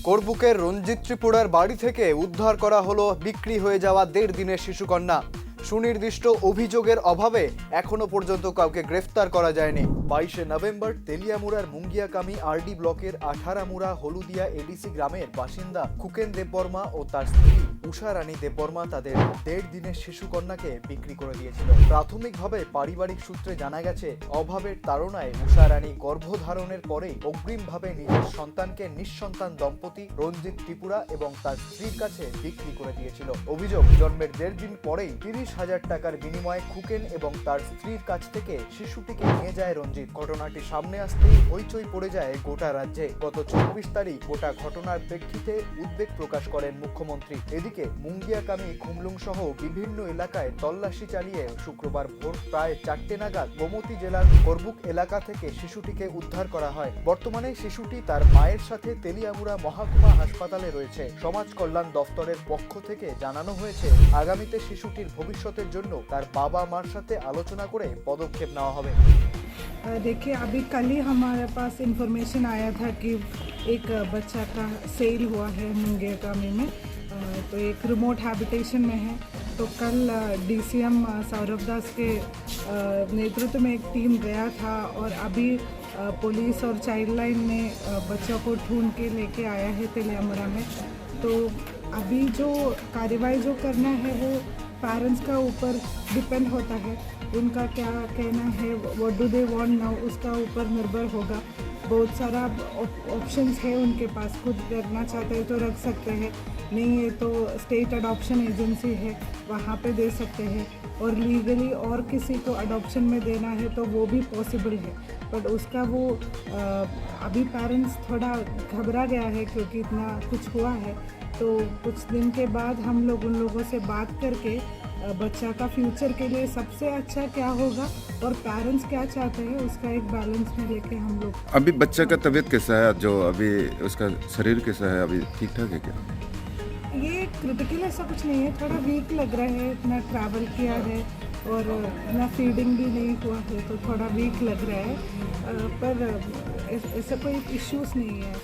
করবুকের রঞ্জিত ত্রিপুরার বাড়ি থেকে উদ্ধার করা হলো বিক্রি হয়ে যাওয়া 1.5 দিনের শিশুকন্যা। সুনির্দিষ্ট অভিযোগের অভাবে এখনো পর্যন্ত কাউকে গ্রেফতার করা যায়নি। 22 নভেম্বর তেলিয়ামুড়ার মুঙ্গিয়াকামি আরডি ব্লকের আঠারামুড়া হলুদিয়া এডিসি গ্রামের বাসিন্দা খুকেন দেববর্মা ও তার স্ত্রী উষা রানী দেববর্মা তাদের 1.5 দিনের শিশুকন্যাকে বিক্রি করে দিয়েছিল। প্রাথমিকভাবে পারিবারিক সূত্রে জানা গেছে, অভাবের তাড়নায় উষা রানী গর্ভধারণের পরেই অগ্রিমভাবে নিজের সন্তানকে নিঃসন্তান দম্পতি রঞ্জিত ত্রিপুরা এবং তার স্ত্রীর কাছে বিক্রি করে দিয়েছিল। অভিযোগ, জন্মের 1.5 দিন পরেই 30,000 টাকার বিনিময়ে খুকেন এবং তার স্ত্রীর কাছ থেকে শিশুটিকে নিয়ে যায় রঞ্জিত। ঘটনাটি সামনে আসতেই হইচই পড়ে যায় গোটা রাজ্যে। গত 24 তারিখ গোটা ঘটনার প্রেক্ষিতে উদ্বেগ প্রকাশ করেন মুখ্যমন্ত্রী। এদিকে মুঙ্গিয়াকামি খুমলুং সহ বিভিন্ন এলাকায় তল্লাশি চালিয়ে শুক্রবার ভোর প্রায় 4টে নাগাদ গোমতী জেলার করবুক এলাকা থেকে শিশুটিকে উদ্ধার করা হয়। বর্তমানে শিশুটি তার মায়ের সাথে তেলিয়ামুড়া মহকুমা হাসপাতালে রয়েছে। সমাজ কল্যাণ দফতরের পক্ষ থেকে জানানো হয়েছে, আগামীতে শিশুটির ভবিষ্যতের জন্য তার বাবা মার সাথে আলোচনা করে পদক্ষেপ নেওয়া হবে। देखिए, अभी कल ही हमारे पास इंफॉर्मेशन आया था कि एक बच्चा का सेल हुआ है मुंगेरकामी में, तो एक रिमोट हैबिटेशन में है। तो कल डीसीएम सौरभ दास के नेतृत्व में एक टीम गया था और अभी पुलिस और चाइल्ड लाइन ने बच्चों को ढूंढ के लेके आया है तेलियामुड़ा में। तो अभी जो कार्रवाई जो करना है वो पेरेंट्स का ऊपर डिपेंड होता है, उनका क्या कहना है, what do they want now, उसका ऊपर निर्भर होगा। बहुत सारा ऑप्शंस है उनके पास, खुद रखना चाहते हैं तो रख सकते हैं, नहीं है तो स्टेट अडॉप्शन एजेंसी है वहाँ पे दे सकते हैं, और लीगली और किसी को अडॉप्शन में देना है तो वो भी पॉसिबल है। बट उसका वो अभी पेरेंट्स थोड़ा घबरा गया है क्योंकि इतना कुछ हुआ है। तो कुछ दिन के बाद हम लोग उन लोगों से बात करके बच्चा का फ्यूचर के लिए सबसे अच्छा क्या होगा और पेरेंट्स क्या चाहते हैं उसका एक बैलेंस में लेके हम लोग। अभी बच्चा का तबीयत कैसा है, जो अभी उसका शरीर कैसा है, अभी ठीक ठाक है क्या? ये क्रिटिकल ऐसा कुछ नहीं है, थोड़ा वीक लग रहा है, इतना ट्रैवल किया है और इतना फीडिंग भी नहीं हुआ है तो थोड़ा वीक लग रहा है, पर ऐसा कोई इश्यूज़ नहीं है।